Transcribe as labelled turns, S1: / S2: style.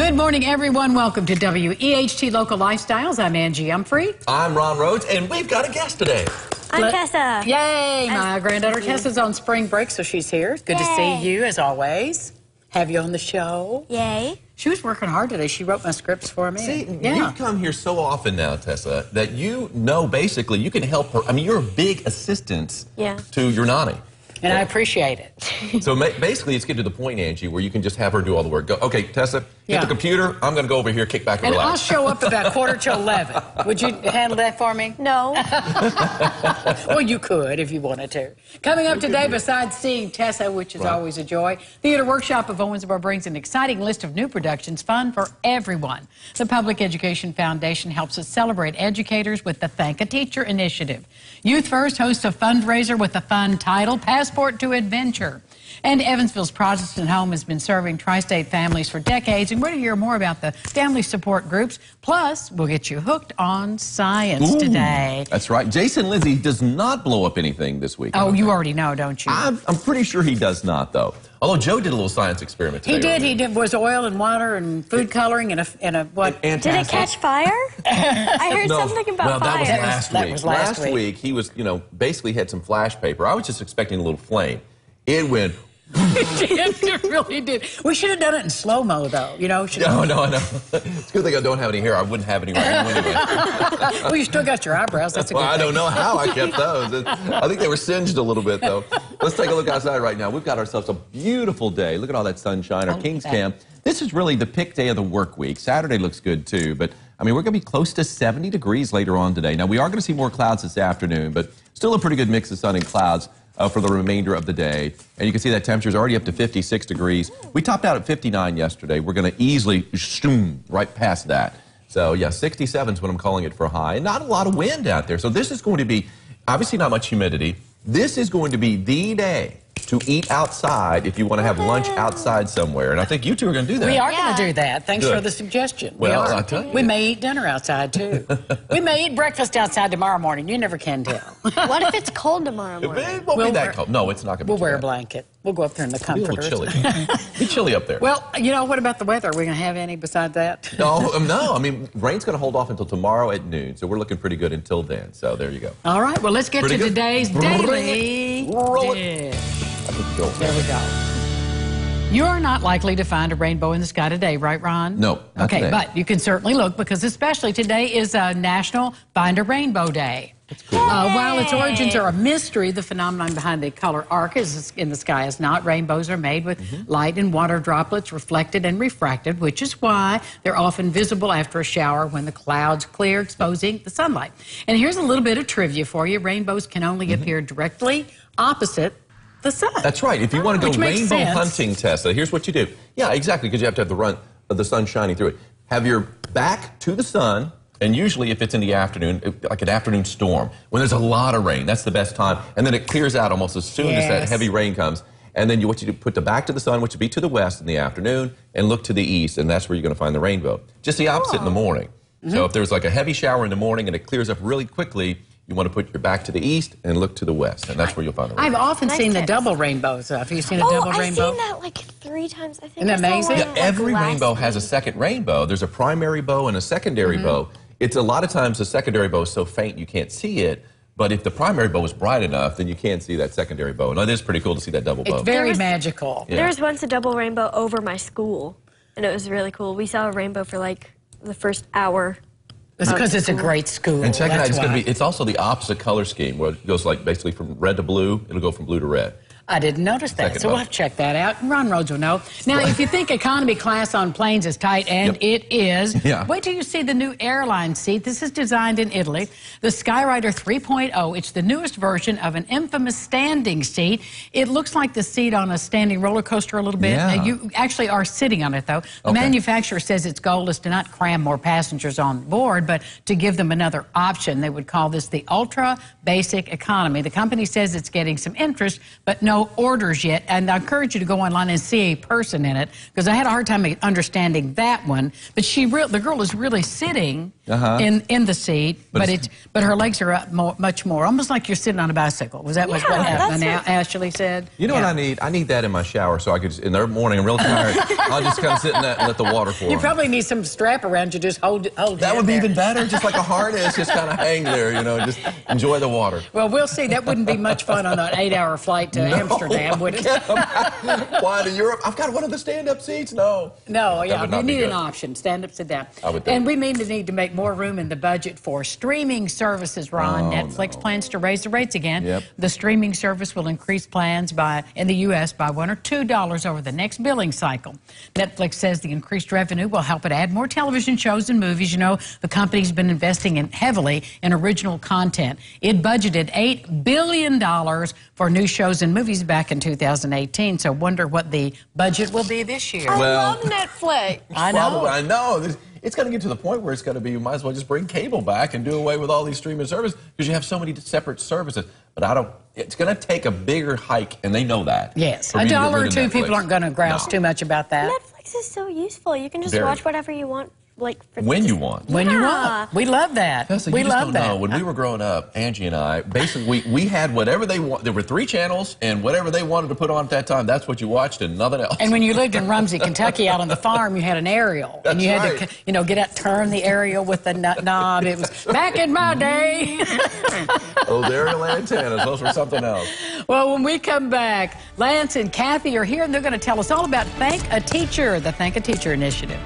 S1: Good morning, everyone. Welcome to WEHT Local Lifestyles. I'm Angie Humphrey.
S2: I'm Ron Rhodes, and we've got a guest today.
S3: I'm Tessa.
S1: Yay! My granddaughter Tessa's on spring break, so she's here. Good to see you, as always. Have you on the show.
S3: Yay.
S1: She was working hard today. She wrote my scripts for me.
S2: See, you've come here so often now, Tessa, that you know basically you can help her. I mean, you're a big assistant to your nanny.
S1: And I appreciate it.
S2: So basically, it's getting to the point, Angie, where you can just have her do all the work. Go, okay, Tessa, get the computer. I'm going to go over here, kick back, and relax.
S1: I'll show up about 11:15. Would you handle that for me?
S3: No.
S1: Well, you could if you wanted to. Coming up today, besides seeing Tessa, which is always a joy, Theater Workshop of Owensboro brings an exciting list of new productions, fun for everyone. The Public Education Foundation helps us celebrate educators with the Thank a Teacher initiative. Youth First hosts a fundraiser with a fun title, Passport to Adventure. And Evansville's Protestant Home has been serving tri-state families for decades, and we're going to hear more about the family support groups. Plus, we'll get you hooked on science today.
S2: That's right. Jason Lindsay does not blow up anything this week.
S1: Oh, you already know, don't you?
S2: I'm pretty sure he does not, though. Although Joe did a little science experiment today.
S1: He did. Was oil and water and food coloring and a what?
S3: Did it catch fire? I heard something about fire.
S2: That was last week. Last week, he was, basically had some flash paper. I was just expecting a little flame. It went...
S1: It really did. We should have done it in slow-mo, though. No, I
S2: know. It's a good thing I don't have any hair. I wouldn't have any right now anyway.
S1: Well, you still got your eyebrows. That's a good thing.
S2: I don't know how I kept those. I think they were singed a little bit, though. Let's take a look outside right now. We've got ourselves a beautiful day. Look at all that sunshine. Our Kings Camp. This is really the pick day of the work week. Saturday looks good, too. But, I mean, we're going to be close to 70 degrees later on today. Now, we are going to see more clouds this afternoon, but still a pretty good mix of sun and clouds for the remainder of the day. And you can see that temperature is already up to 56 degrees. We topped out at 59 yesterday. We're going to easily zoom right past that. So, yeah, 67 is what I'm calling it for a high. And not a lot of wind out there. So this is going to be, obviously not much humidity. This is going to be the day to eat outside if you want to have lunch outside somewhere. And I think you two are going to do that.
S1: We are going to do that. Thanks for the suggestion.
S2: Well, I'll tell you.
S1: We may eat dinner outside, too. We may eat breakfast outside tomorrow morning. You never can tell.
S3: What if it's cold tomorrow morning?
S2: It won't be that cold. No, it's not going to be
S1: We'll wear a blanket. We'll go up there in the comforters.
S2: It'll be a little chilly. It'll be chilly up there.
S1: Well, what about the weather? Are we going to have any besides that?
S2: No. I mean, rain's going to hold off until tomorrow at noon, so we're looking pretty good until then. So there you go.
S1: All right. Well, let's get to today's daily dish. There we go. You're not likely to find a rainbow in the sky today, right, Ron?
S2: No, not today.
S1: But you can certainly look, because especially today is National Find a Rainbow Day.
S2: That's cool.
S1: While its origins are a mystery, the phenomenon behind the color arc in the sky is not. Rainbows are made with light and water droplets reflected and refracted, which is why they're often visible after a shower when the clouds clear, exposing the sunlight. And here's a little bit of trivia for you. Rainbows can only appear directly opposite the sun.
S2: That's right. If you want to go rainbow hunting, Tessa, here's what you do. Yeah, exactly, because you have to have the sun shining through it. Have your back to the sun, and usually if it's in the afternoon, like an afternoon storm, when there's a lot of rain, that's the best time. And then it clears out almost as soon as that heavy rain comes. And then what you do, put the back to the sun, which would be to the west in the afternoon, and look to the east, and that's where you're going to find the rainbow. Just the opposite in the morning. So if there's like a heavy shower in the morning and it clears up really quickly, you want to put your back to the east and look to the west, and that's where you'll find the rainbow.
S1: I've often seen the double rainbows. Have you seen a double rainbow?
S3: I've seen that like 3 times, I think.
S1: Isn't that amazing?
S2: Yeah, every rainbow has a second rainbow. There's a primary bow and a secondary bow. It's a lot of times the secondary bow is so faint you can't see it, but if the primary bow is bright enough, then you can see that secondary bow. And it is pretty cool to see that double bow.
S1: It's very magical.
S3: There was once a double rainbow over my school, and it was really cool. We saw a rainbow for like the first hour.
S1: It's because it's a great school.
S2: And check it out, it's also the opposite color scheme, where it goes like basically from red to blue, it'll go from blue to red.
S1: I didn't notice that, so we'll have to check that out. Ron Rhodes will know. Now, if you think economy class on planes is tight, and it is, wait till you see the new Airline Seat. This is designed in Italy. The Skyrider 3.0. It's the newest version of an infamous standing seat. It looks like the seat on a standing roller coaster a little bit.
S2: Yeah.
S1: You actually are sitting on it, though. The manufacturer says its goal is to not cram more passengers on board, but to give them another option. They would call this the Ultra Basic Economy. The company says it's getting some interest, but no orders yet, and I encourage you to go online and see a person in it, because I had a hard time understanding that one. But the girl is really sitting in the seat, but her legs are up much more, almost like you're sitting on a bicycle. Was that what Ashley said?
S2: You know what I need? I need that in my shower so I could, in the morning, I'm real tired, I'll just kind of sit in that and let the water pour.
S1: You probably need some strap around you, just hold
S2: that would be even better, just like a harness, just kind of hang there, you know, just enjoy the water.
S1: Well, we'll see. That wouldn't be much fun on an 8-hour flight to Amsterdam, would it?
S2: Why to Europe? I've got one of the stand-up seats. No,
S1: yeah, you need an option. Stand up, sit down.
S2: I would think.
S1: And we need to make more room in the budget for streaming services, Ron. Netflix plans to raise the rates again.
S2: Yep.
S1: The streaming service will increase plans in the U.S. by $1 or $2 over the next billing cycle. Netflix says the increased revenue will help it add more television shows and movies. You know, the company's been investing heavily in original content. It budgeted $8 billion for new shows and movies back in 2018. So wonder what the budget will be this year.
S3: I love Netflix.
S1: I know.
S2: I know. It's going to get to the point where it's going to be, you might as well just bring cable back and do away with all these streaming services because you have so many separate services. But it's going to take a bigger hike, and they know that.
S1: Yes. $1 or $2, people aren't going to grouse too much about that.
S3: Netflix is so useful. You can just watch whatever you want.
S2: When you want.
S1: When you want. We love that.
S2: Tessa,
S1: we love that.
S2: Know. When we were growing up, Angie and I, basically, we had whatever they want. There were 3 channels, and whatever they wanted to put on at that time, that's what you watched and nothing else.
S1: And when you lived in Rumsey, Kentucky, out on the farm, you had an aerial.
S2: That's
S1: and you had
S2: right.
S1: to, get out, turn the aerial with the knob. It was back in my day.
S2: Those aerial antennas, those were something else.
S1: Well, when we come back, Lance and Kathy are here, and they're going to tell us all about Thank a Teacher, the Thank a Teacher initiative.